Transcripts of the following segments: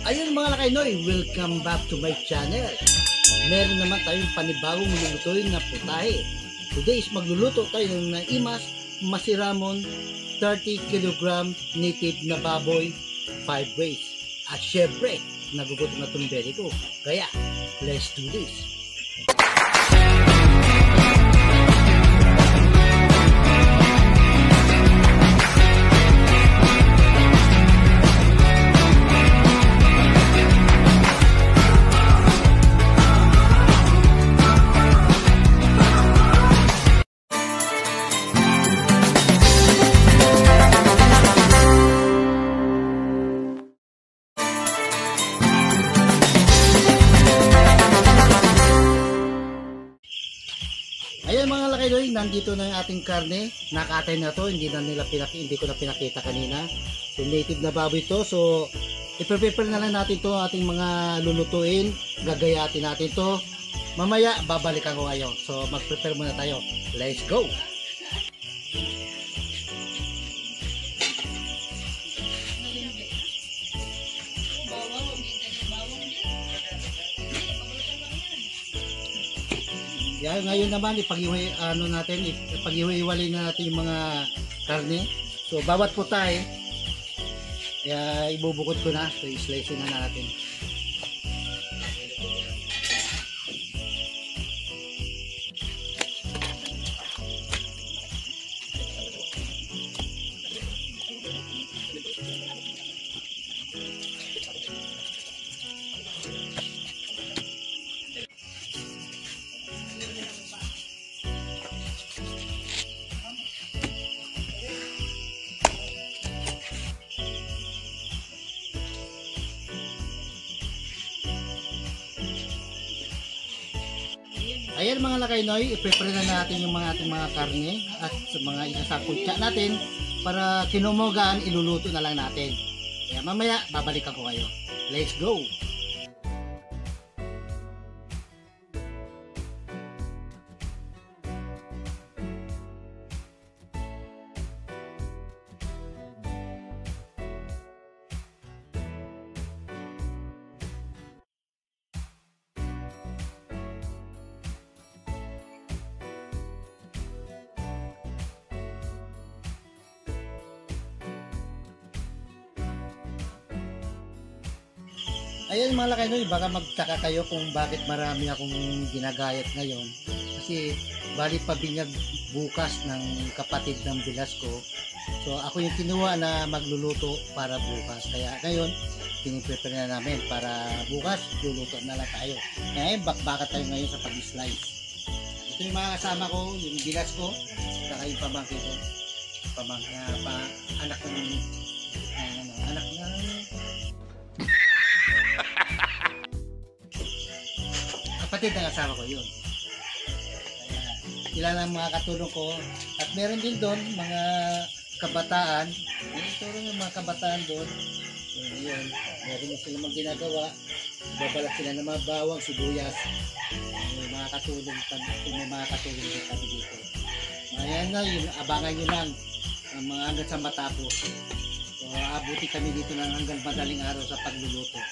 Ayun mga lakaynoy, welcome back to my channel. Meron naman tayong panibagong lulutuin na putahe. Today is magluluto tayo ng naimas masiramon 30 kg native na baboy 5 ways. At syempre, nagugutom na itong belly ko. Kaya, let's do this. Ayan mga lakaynoy, nandito na yung ating karne. Nakatay na to, hindi ko na pinakita kanina. So native na baboy to. So i-prepare na lang natin to, ating mga lulutuin. Gagayatin natin to. Mamaya babalikan ko kayo. So mag-prepare muna tayo. Let's go! Yan, ngayon naman ipag-iwi-iwalay na natin yung mga karne. So bawat putahe ibubukod ko na. So i-slice na natin. Ayan mga lakaynoy, i-prepare na natin yung ating mga karne at sa mga isasakutsa natin para kinumugaan, iluluto na lang natin. Kaya mamaya, babalikan ko kayo. Let's go! Ayan mga lakaynoy, baka magtaka kayo kung bakit marami akong ginagayat ngayon. Kasi bali pabinyag bukas ng kapatid ng bilas ko. So ako yung kinuha na magluluto para bukas. Kaya ngayon, piniprepare na namin para bukas, luluto na lang tayo. Ngayon, bakbakat tayo ngayon sa pag-slice. Ito yung mga kasama ko, yung bilas ko, saka yung pamangkin ko. Anak ng kapatid ng asawa ko yun. Kaya, sila lang mga katulong ko. At meron din doon mga kabataan. Meron yung mga kabataan doon. So, yun. Meron na sila mga ginagawa. Babalak sila ng mga bawang, sibuyas. May mga katulong din kami dito. Ayan na, yun, abangan nyo lang ang mga hanggang sa matapos. So, abuti kami dito lang hanggang madaling araw sa pagluluto.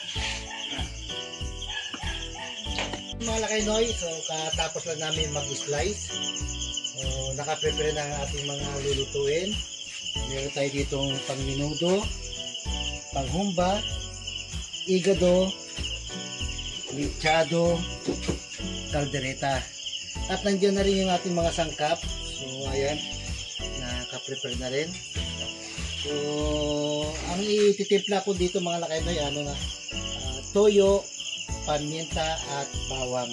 Mga lakaynoy, so katapos lang namin mag-slice. So naka-prepare na ang ating mga lulutuin. Meron tayo ditong pang-minudo, pang-humba, igado, lichado, kaldereta. At nandiyan na rin yung ating mga sangkap. So ayan, naka-prepare na rin. So ang ititimpla ko dito mga lakaynoy, toyo, paminta at bawang.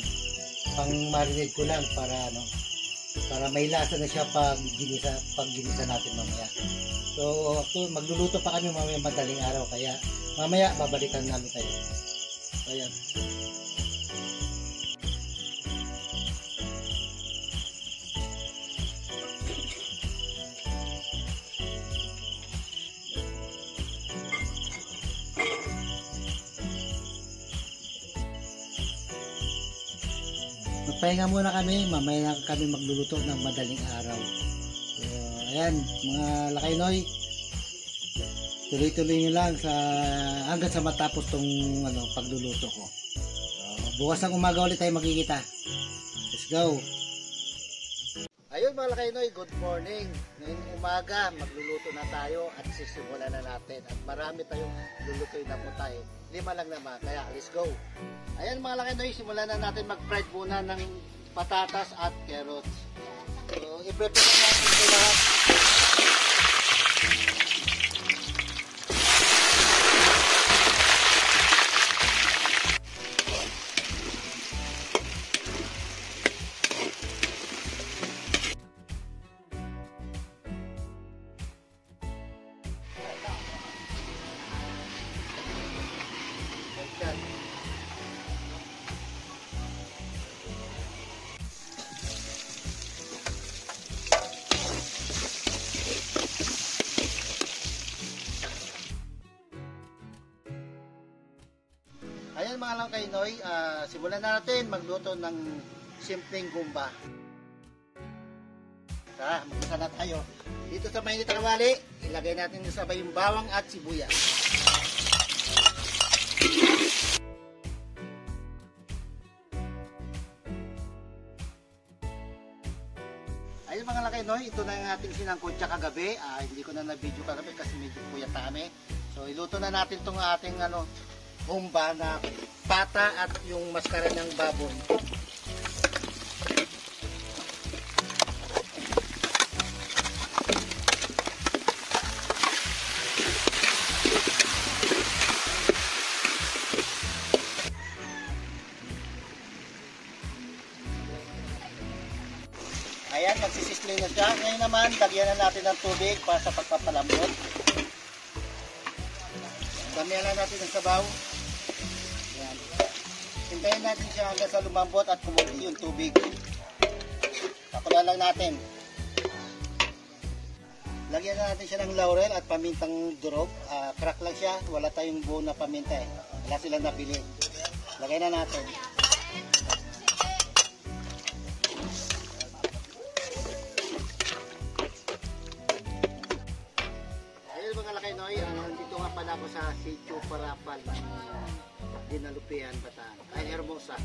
Pang-marinate ko lang para may lasa na siya pag ginisa natin mamaya. So magluluto pa kami mamaya madaling araw, kaya mamaya babalikan namin tayo. Ayan. Magpahinga muna kami, mamaya na kami magluluto ng madaling araw. So, ayan, mga lakaynoy, tuloy-tuloy nyo lang hanggang sa matapos tong pagluluto ko. So, bukas ng umaga ulit tayo makikita. Let's go! Ayun mga Lakaynoy, good morning. Ngayong umaga, magluluto na tayo at sisimulan na natin. At marami tayong lulutuin na po tayo. 5 lang naman, kaya let's go. Ayan mga Lakaynoy, simulan na natin mag-fried muna ng patatas at carrots. So, i-prepare natin ito lahat. Ayan mga Lakaynoy, simulan na natin magluto ng simpleng gumba. Tara, mag-isa na tayo. Dito sa mainit na kawali, ilagay natin sabay yung bawang at sibuyas. Ayun mga Lakaynoy, ito na yung ating sinangkotsa kagabi. Hindi ko na na-video kagabi kasi medyo puyat kami. So iluto na natin itong ating gumba na pata at yung maskara ng baboy. Ayan, magsisisling na siya. Ngayon naman, lagyan na natin ng tubig para sa pagpapalambot. Damihan na natin ng sabaw. Ayan. Hintayin natin siya hanggang sa lumambot at kumulo yung tubig. Pakulan lang natin. Lagyan na natin siya ng laurel at pamintang durog. Crack lang siya. Wala tayong buo na paminta eh. Wala silang nabili. Lagay na natin. Ayun mga Lakaynoy, dito nga pala ako sa Sitio Parapal, Dinalupian, Bataan. Ay, Hermosa.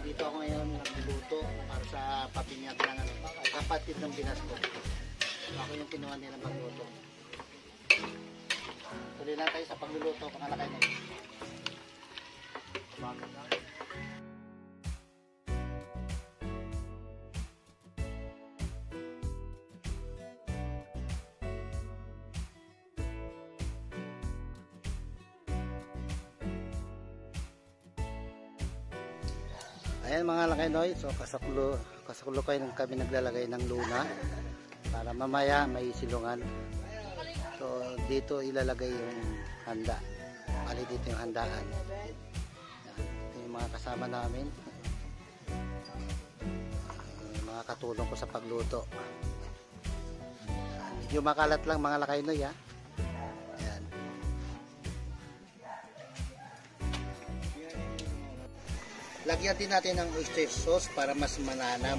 Dito ako ngayon nagluluto para sa papinyat ng kapatid ng Binasco. Ako yung kinuha nila magluto. Tuloy lang tayo sa pagluluto mga Lakaynoy. Ayan mga Lakaynoy, so kasakulo kayo kami naglalagay ng luna para mamaya may silungan. So dito ilalagay yung handa. Bali dito yung handaan. Ito yung mga kasama namin. Mga katulong ko sa pagluto. Medyo makalat lang mga Lakaynoy ha. Lagyan din natin ng oyster sauce para mas mananam.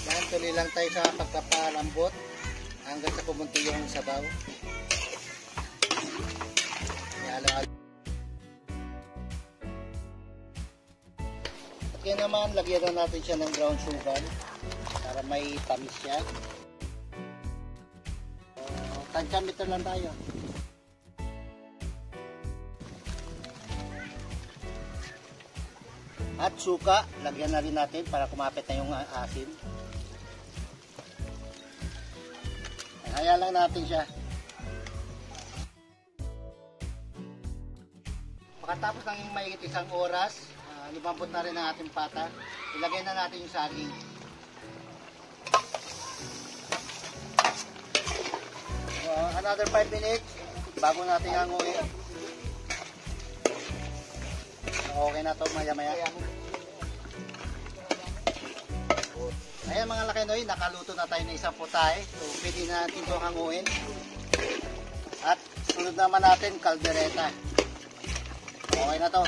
Yan, tuloy lang tayo sa pagkapalambot hanggang sa pumunti yung sabaw. At kaya naman, lagyan na natin siya ng brown sugar para may tamis siya. Tansya-meter lang tayo. At suka, lagyan na rin natin para kumapit na yung asin. Hayaan lang natin siya. Pagkatapos ng mahigit 1 oras, lumambot na rin ang ating pata. Ilagay na natin yung saging. Another 5 minutes bago natin hanguin. Okay na to maya-maya. Ayan mga Lakaynoy, nakaluto na tayo ng isang putahe. So pwede na natin ito hanguin. At sunod naman natin kaldereta. Okay na to.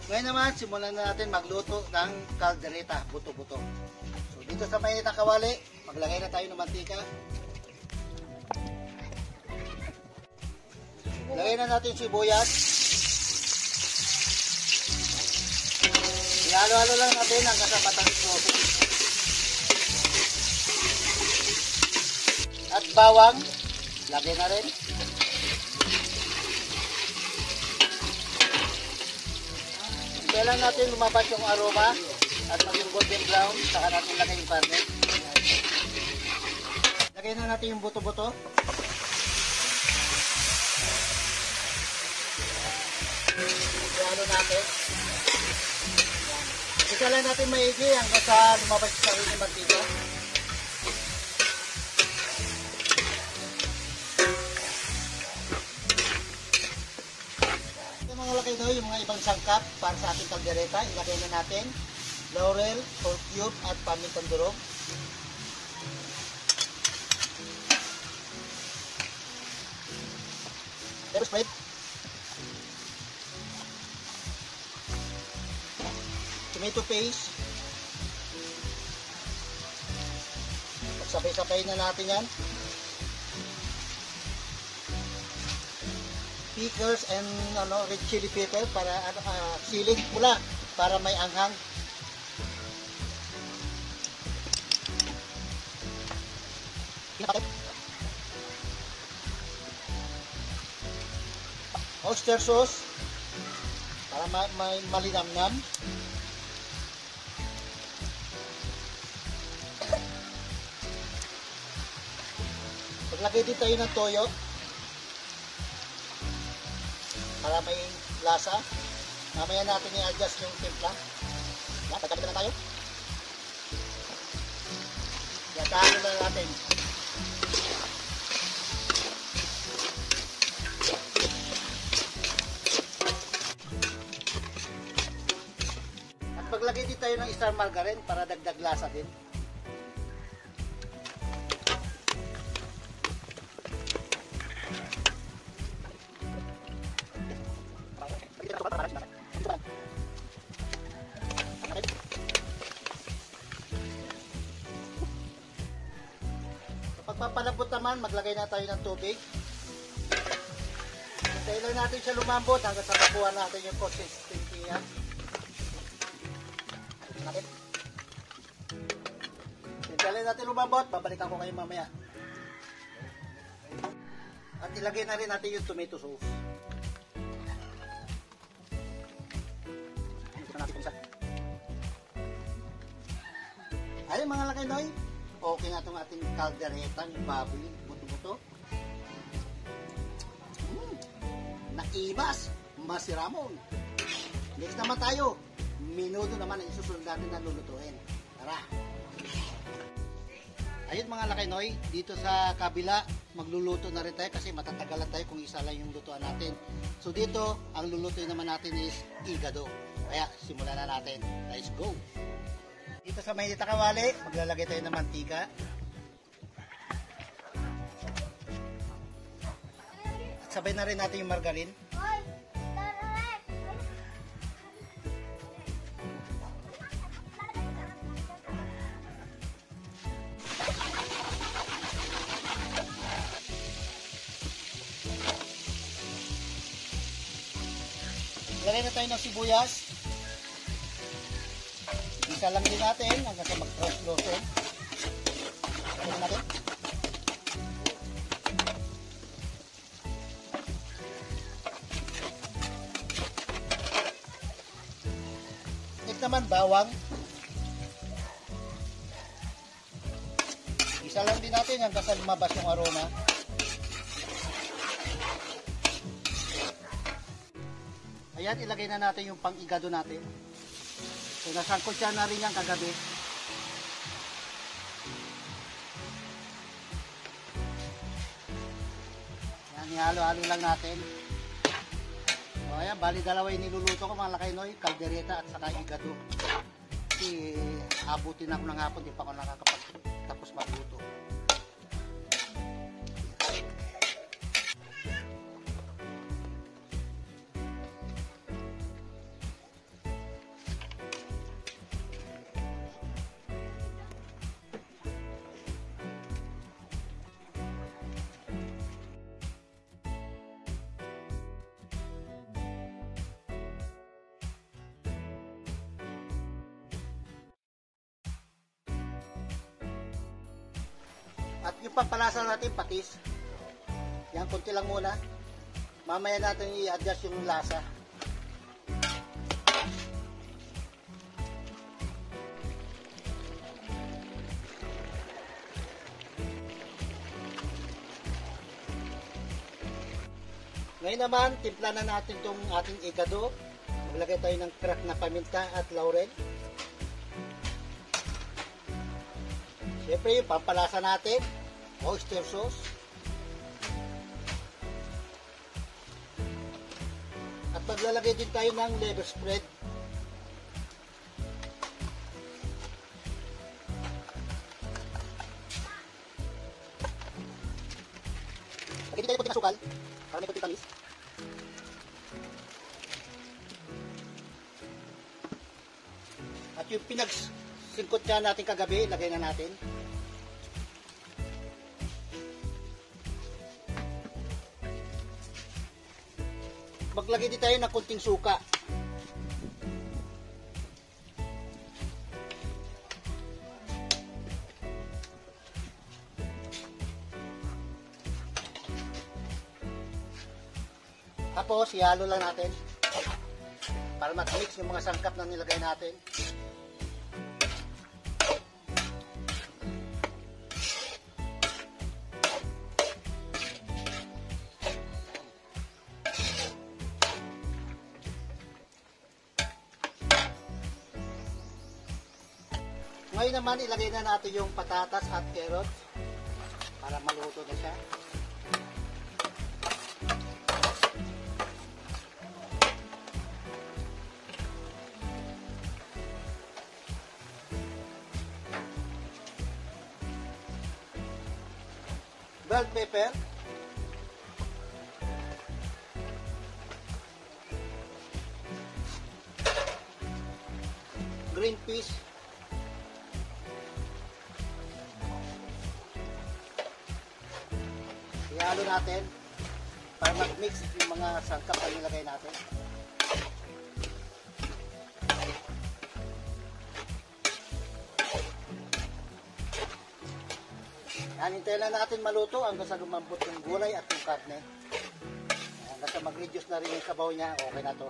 Ngayon naman, simulan na natin magluto ng caldereta, buto-buto. So dito sa mainit na kawali, maglagay na tayo ng mantika. Lagay na natin sibuyas. Ihalo-halo lang natin hanggang sa matamis-rosy. At bawang, lagay na rin. Kailan natin lumabas yung aroma at maging golden brown, saka natin lagay yung karne. Lagay na natin yung buto-buto. Ihalo natin. Isa lang natin maigi hanggang sa lumabas yung sarili ng mantika. Yung mga ibang sangkap para sa ating caldereta, ilagay na natin laurel, pork cube at pamintang durog. Pepper spray, tomato paste, sabay-sabay na natin yan. Pickles and red chili pepper para siling pula para may anghang. Oyster sauce para may malinamnam. Paglagay din tayo ng toyo para may lasa. Mamaya natin i-adjust yung timpla. Yan, pagkabit na tayo. Yatahan na natin. At paglagay din tayo ng star margarine para dagdag lasa din. Pagpapalabot naman, maglagay na tayo ng tubig. Hintayin lang natin siya lumambot hanggang sa makuha natin yung consistency niya. Hintayin natin lumambot, babalikan ko kayo mamaya. At ilagay na rin natin yung tomato sauce. Ayun mga lakay noy, okay na itong ating caldereta, yung baboy, buto-buto. Naibas, masiramon. Next naman tayo, minuto naman ang isusunod natin na lulutuin. Tara! Ayun mga lakay noy, dito sa kabila, magluluto na rin tayo kasi matatagalan tayo kung isa lang yung lutuan natin. So dito, ang lulutuin naman natin is igado. Kaya simulan na natin. Let's go! Dito sa mainit na kawali, maglalagay tayo ng mantika. At sabay na rin natin yung margarine. Lagay na tayo ng sibuyas. Isa lang din natin hanggang sa mag-translucent. Lagyan natin. Next naman, bawang. Isa lang din natin hanggang sa lumabas yung aroma. Ayan, ilagay na natin yung pang-igado natin. So, nasangkot siya na rin yan kagabi. Yan, ihalo-halo lang natin. So, ayan, bali dalawa yung niluluto ko mga lakay noy, caldereta at saka igado. Kasi abutin ako ng hapon, di pa ako nakakapagtapos magluto. At yung pampalasa natin, patis. Yan, konti lang muna. Mamaya natin i-adjust yung lasa. Ngayon naman, timpla na natin itong ating ikado. Maglagay tayo ng crack na paminta at laurel. Siyempre yung pampalasa natin, oyster sauce. At maglalagay din tayo ng liver spread. Lagay din tayo konti ng sukal para may konti tamis. At yung pinagsingkot niya natin kagabi, lagay na natin. Maglagay din tayo ng konting suka. Tapos, ihalo lang natin para mag-mix yung mga sangkap na nilagay natin. Ngayon naman, ilagay na natin yung patatas at carrots para maluto na siya. Bell pepper, green peas, ihalo natin para mag-mix yung mga sangkap na nilagay natin. Yan, hintayin lang natin maluto hanggang sa lumambot yung gulay at yung karne. Hanggang sa mag-reduce na rin yung sabaw niya, okay na to.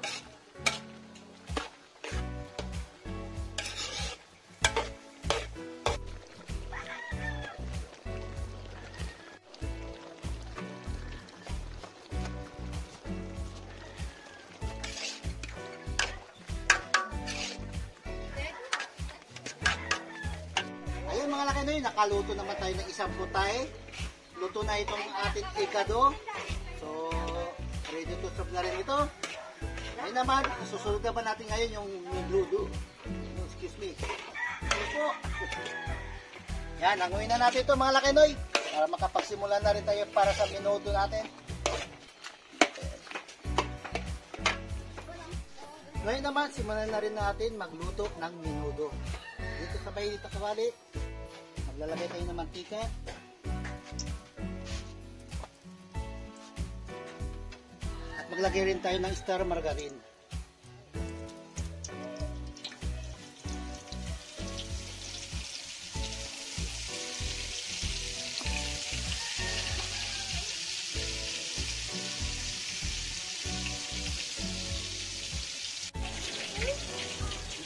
Mga laki na yun, nakaluto naman tayo ng isang putay. Luto na itong ating ikado. So, ready to serve na rin ito. Ngayon naman, susunod naman natin ngayon yung minudo. Excuse me. Ito. Yan, hanguin na natin ito mga laki noy. Para makapagsimula na rin tayo para sa minudo natin. Ngayon naman, simulan na rin natin magluto ng minudo. Dito sabay dito kawali. Maglalagay tayo ng mantika. At maglagay rin tayo ng star margarine.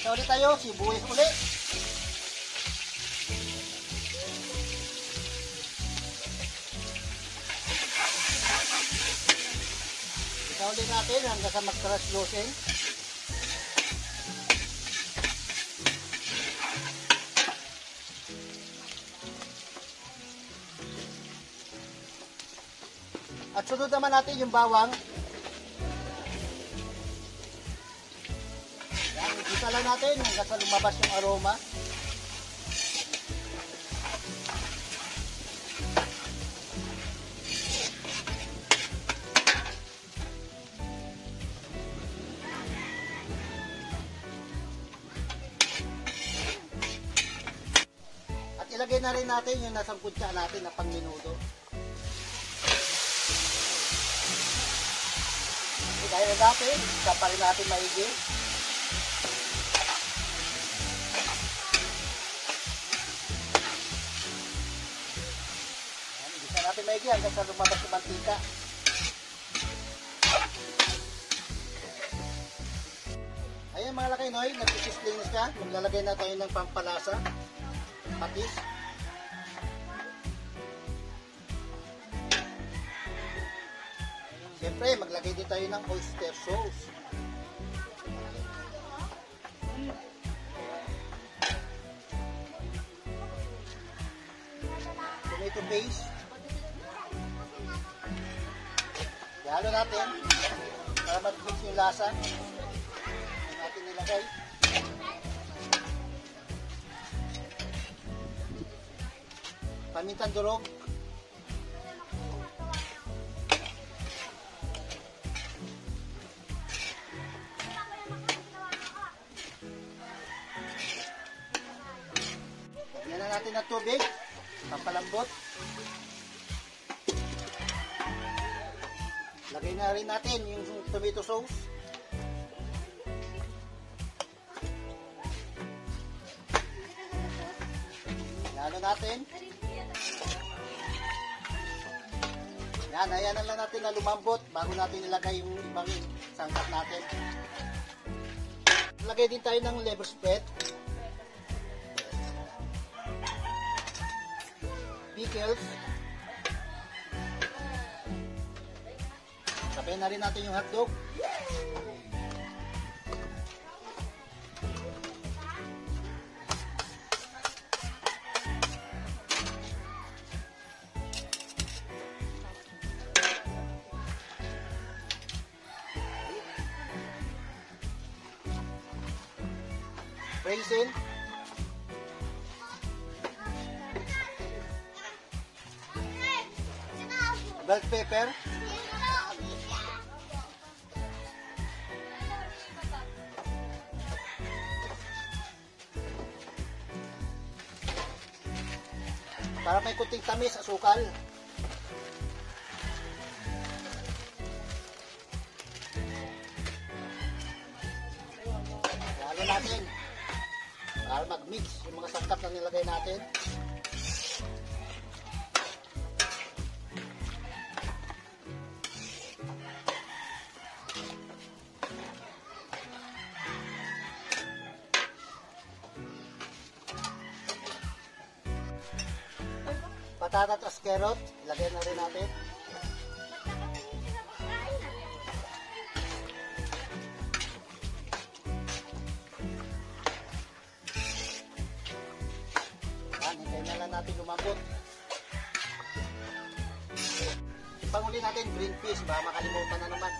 Ito ulit tayo, sibuyas ulit. Ulit natin hanggang sa mag-translucent. At sunod naman natin yung bawang. Yan, ikita lang natin hanggang sa lumabas yung aroma. Ilagay na rin natin yung nasang kutsa natin na pang minudo. Ilagay na natin, sapa rin natin maigi. natin maigi hanggang sa lumabas yung mantika. Ayan mga lakinoy, nagsisisling na siya. Maglalagay na tayo ng pampalasa. Patis. Siyempre, maglagay din tayo ng oyster sauce. Tomato paste. Ihalo natin para mag-mix yung lasa. Ito natin nilagay. Pamintang durog. Lagyan na natin ng tubig. Pampalambot. Lagay na rin natin yung tomato sauce. Lalo natin. Yan, ayan na lang natin na lumambot bago natin ilagay yung ibang sangkap natin. Lagay din tayo ng liver spread. Pickles. Sabay na rin natin yung hotdog. Basil. Bell pepper. Para may kunting tamis, asukal. Lalo natin para mag-mix yung mga sangkap na nilagay natin. Patatas at carrot, ilagay na rin natin. Yan, hintayin na lang natin lumambot. Panguli natin green peas, baka makalimutan na naman.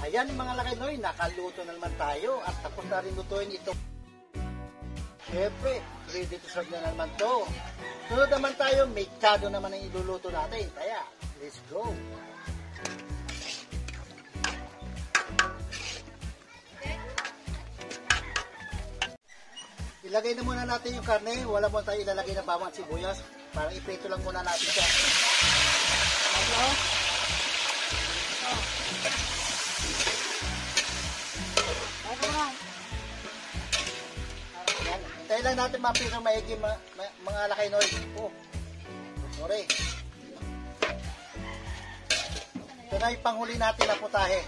Ayan mga lakinoy, nakaluto na naman tayo at tapos na rin lutuin ito. Siyempre, ready to serve na naman to. Sunod naman tayo, mechado naman ang iluluto natin. Kaya, let's go! Ilagay na muna natin yung karne. Wala mo tayo ilalagay na bawang at sibuyas. Para iprito lang muna natin siya. Ano? Hintayin lang natin mapirang maigi mga lakinoy. Oh, sorry. Ito na yung panghuli natin na putahe.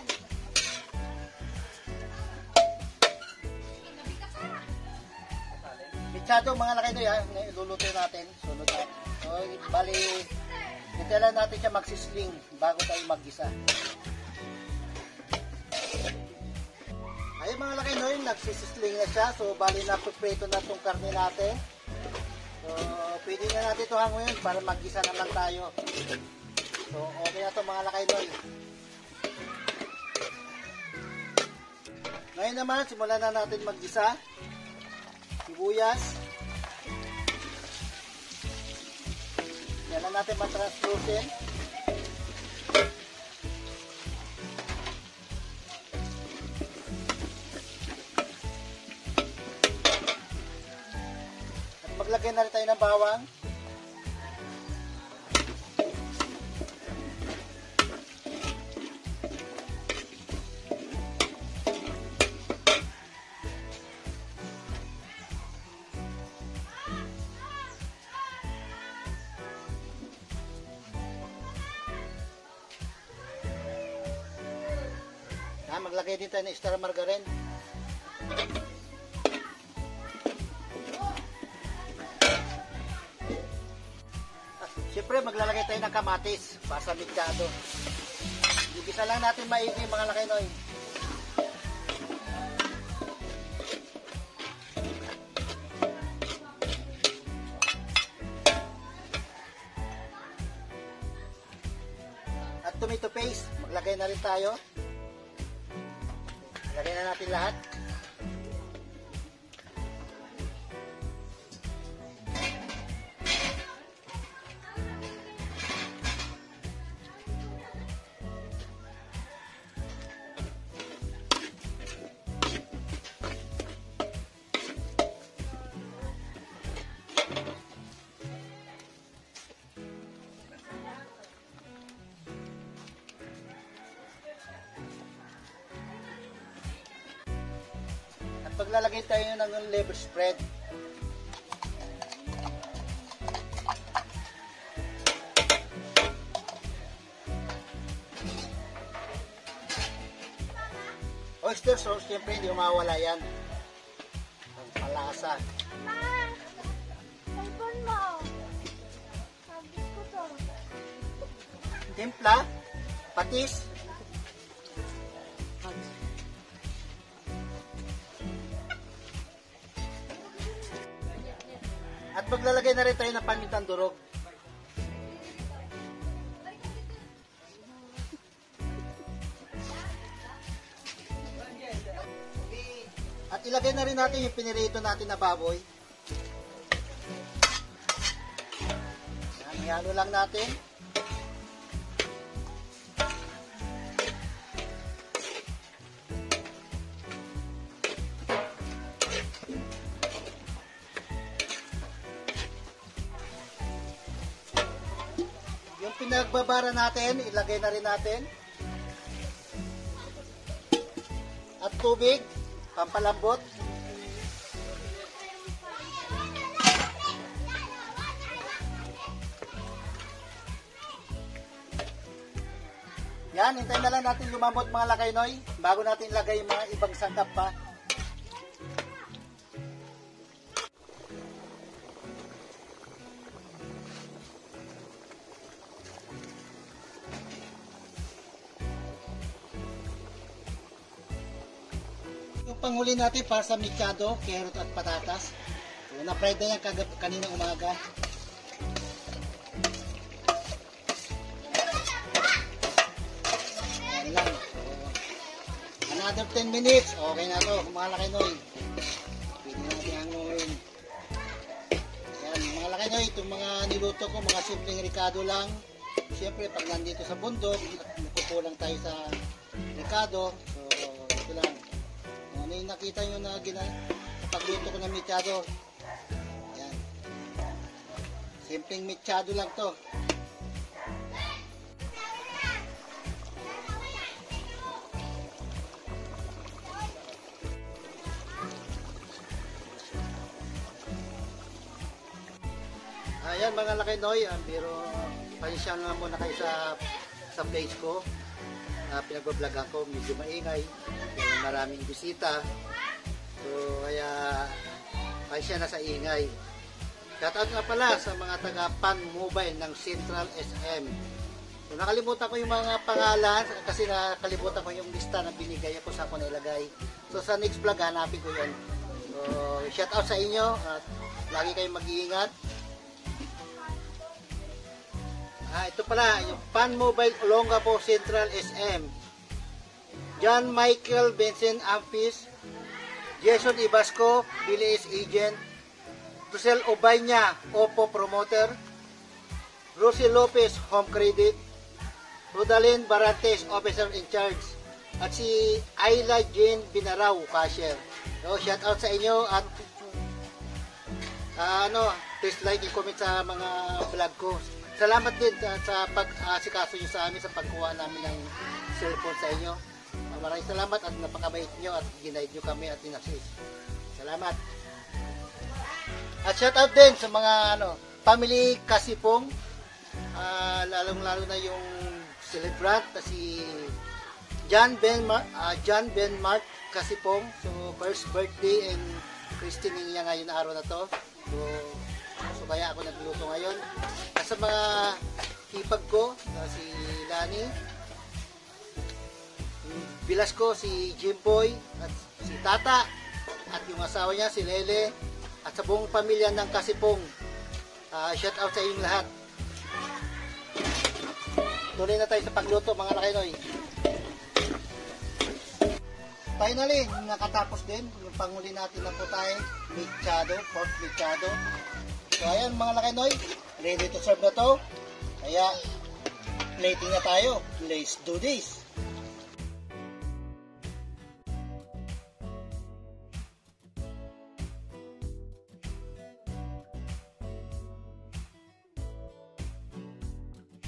Mechado mga lakinoy ha, iluluto natin. Sunod na. So, bali, hintayin lang natin siya magsisling bago tayo maggisa. Ayun mga lakinoy, nagsisisling na siya. So, bali na preto na itong karne natin. So, pwede na natin ito hanguin para maggisa naman tayo. So, okay na ito mga lakinoy. Ngayon naman, simulan na natin maggisa. Sibuyas. Yan na natin matranslucent. maglagay na rin tayo ng bawang. Maglagay din tayo ng extra margarine. Siyempre maglalagay tayo ng kamatis para sa mechado. Igisa lang natin maigi mga lakinoy. At tomato paste, maglagay na rin tayo. Lagyan na natin lahat. Paglalagay tayo ng liver spread. Oyster sauce, siyempre hindi mawala yan. Ang palasa. Mama, cellphone mo. Sabi ko to. Timpla, patis. At maglalagay na rin tayo ng pamintang durog. At ilagay na rin natin yung pinirito natin na baboy. Yan, ihalo lang natin. Yung pinagbabara natin, ilagay na rin natin. At tubig, pampalambot. Yan, hintayin na lang natin lumambot mga lakaynoy bago natin ilagay yung mga ibang sangkap pa. Yung panghuli natin para sa mechado, carrot at patatas. So, na-fried na yan kaninang umaga. Ayan lang. So, another 10 minutes. Okay na to, mga lakaynoy. Pwede natin hanguin. Ayan, mga lakaynoy, itong mga niluto ko, mga simpleng ricado lang. Siyempre, pag nandito sa bundok, nakukulang tayo sa ricado. So, ito lang. Ano yung nakita nyo na pagluto ko ng mechado. Ayan. Simpleng mechado lang to. Ayan mga lakaynoy, pero pasensya nga muna kayo sa place ko. Pinag-vlogan ko, medyo maingay. Maraming bisita. So, kaya pasensya na sa ingay. Shoutout nga pala sa mga taga-Pan Mobile ng Central SM. So, nakalimutan ko yung mga pangalan kasi nakalimutan ko yung lista na binigay ako sa ako nailagay. So, sa next vlog, hanapin ko yun. So, shoutout sa inyo at lagi kayong mag-iingat. Ito pala, yung Pan Mobile Olongapo Central SM. John Michael Benson Ampis, Jason Ibasco, Bilis Agent, Rosel Obaña, Oppo Promoter, Rosie Lopez, Home Credit, Rodalyn Barantes, Officer in Charge, at si Ayla Jane Binaraw, Cashier. So, shout out sa inyo at please like and comment sa mga vlog ko. Salamat din sa pag-asikaso nyo sa amin sa pagkuha namin ng cellphone sa inyo. Maraming salamat at napakabait nyo at ginaid nyo kami at inassist. Salamat. At shout out din sa mga family Kasipong, lalong-lalo na yung celebrant na si John Ben Mark Kasipong. So first birthday and christening niya ngayon na araw na to. So kaya ako nagluto ngayon. At sa mga hipag ko, si Lani, bilas ko si Jimboy at si Tata at yung asawa niya si Lele at sa buong pamilya ng Kasipong. Shout out sa inyong lahat. Tuloy na tayo sa pagluto mga lakinoy. Finally, nakatapos din yung panghuli natin na putay, mechado, pork mechado. So ayan mga lakinoy, ready to serve na to. Kaya plating na tayo. Let's do this.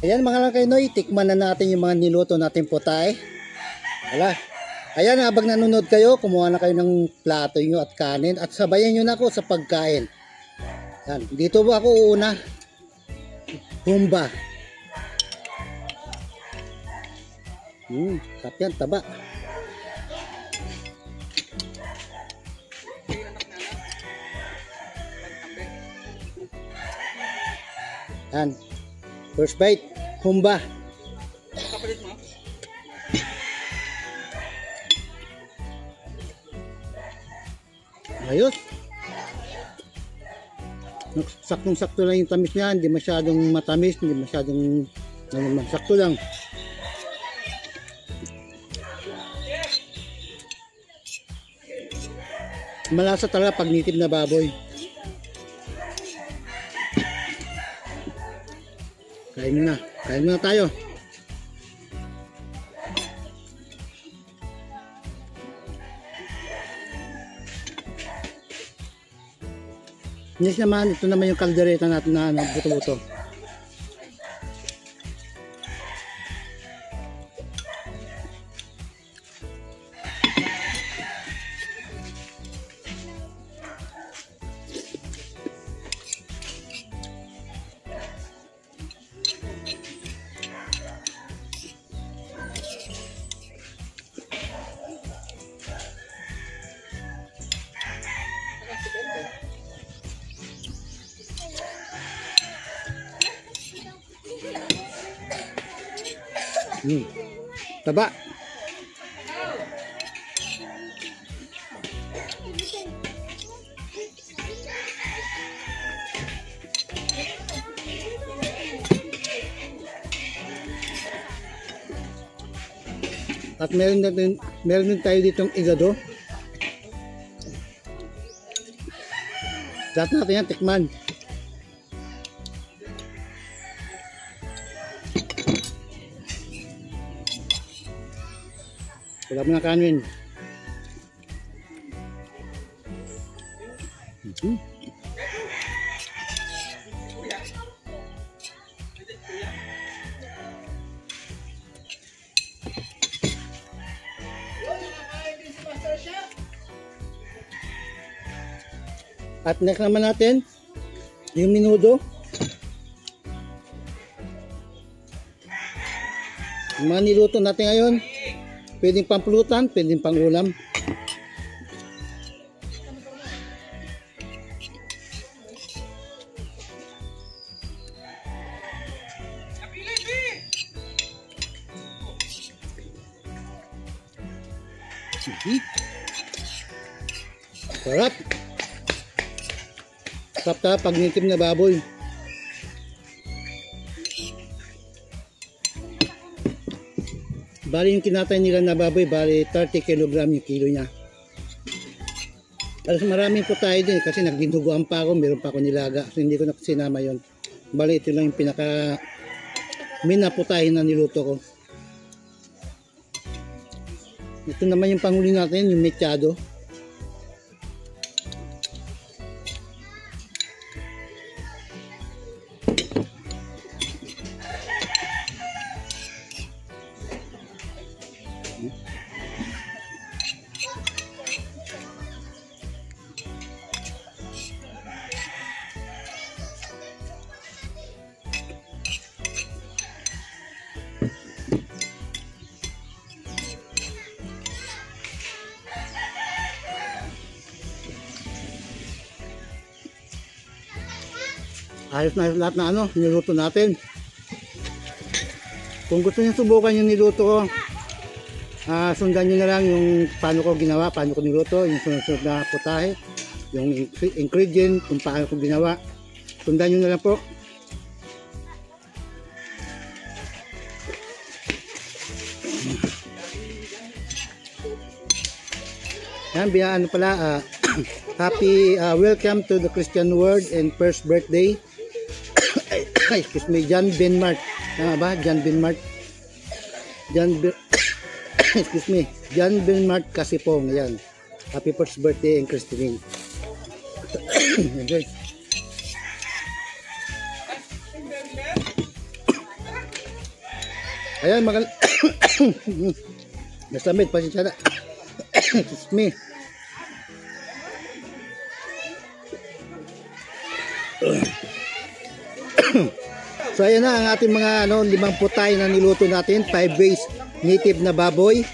Ayan mga lakinoy, tikman na natin yung mga niluto natin putay. Wala. Ayan, habang nanonood kayo, kumuha na kayo ng plato nyo at kanin at sabayan nyo na ako sa pagkain. Yan. Dito po ako uuna. Humba. Sarap yan, taba. Yan. First bite, humba. Kapalit mo? Ayos. Saktong-sakto lang yung tamis niya, hindi masyadong matamis, hindi masyadong sakto lang. Malasa talaga pag native na baboy. Kain muna tayo. Next naman, ito naman yung kaldereta natin na buto-buto. Taba. At meron din tayo ditong igado. Lahat natin yan tikman. Wala mo na kanin. At next naman natin yung menudo. Yung mga niluto natin ngayon, pwedeng pampulutan, pwedeng pangulam. Sarap. Sarap ta pag nitim na baboy. Bali yung kinatay nila na baboy, bali 30 kg yung kilo niya. Alas maraming po tayo din kasi nagdinuguan pa ako, meron pa ako nilaga. So hindi ko na sinama yun. Bali ito lang yung pinaka minaputahin na niluto ko. Ito naman yung panghuli natin, yung mechado. Ayos na lahat na ano, niluto natin. Kung gusto niyo subukan yung niluto ko, sundan nyo na lang yung paano ko ginawa, paano ko niluto, yung sunod na putahe, yung ingredient, kung paano ko ginawa. Sundan nyo na lang po. Yan, binaan pala, happy welcome to the Christian world and first birthday. Excuse me, John Benmart. Tama ba? John Benmart. Excuse me, John Benmart Kasipong. Yan. Happy first birthday and Christine. Okay. Ayan, nasamit, pasensya na. Excuse me. So ayan na ang ating mga 5 putay na niluto natin, 5 ways native na baboy.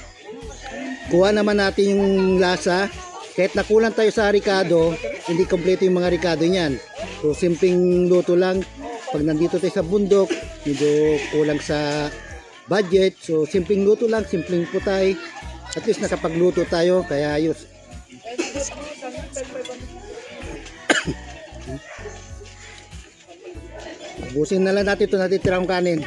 Kuha naman natin yung lasa. Kahit nakulang tayo sa ricado, hindi kompleto yung mga ricado niyan. So simpleng luto lang. Pag nandito tayo sa bundok, medyo kulang sa budget. So simpleng luto lang, simpleng putay. At least nakapagluto tayo, kaya ayos. Ubusin na lang natin ito natitirang kanin.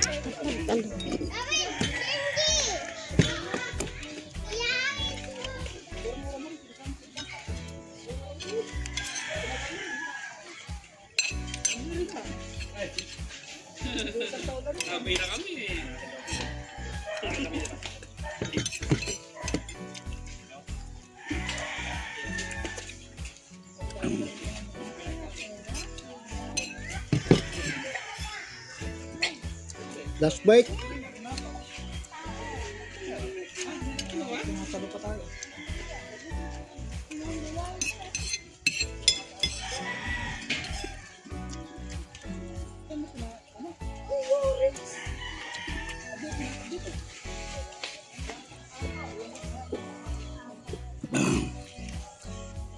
Sabay na kami eh. Last bite.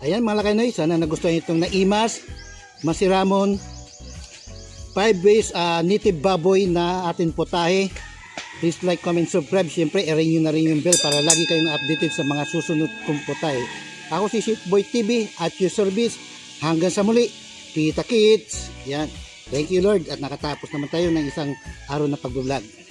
Ayan mga lakay noy, sana nagustuhan itong naimas, masiramon, 5 ways native baboy na atin putahe. Please like, comment, subscribe. Siyempre, i-ring nyo na rin yung bell para lagi kayong updated sa mga susunod kong putahe. Ako si Chefboy TV at your service. Hanggang sa muli, kita kits. Yan. Thank you Lord at nakatapos naman tayo ng isang araw na pag-vlog.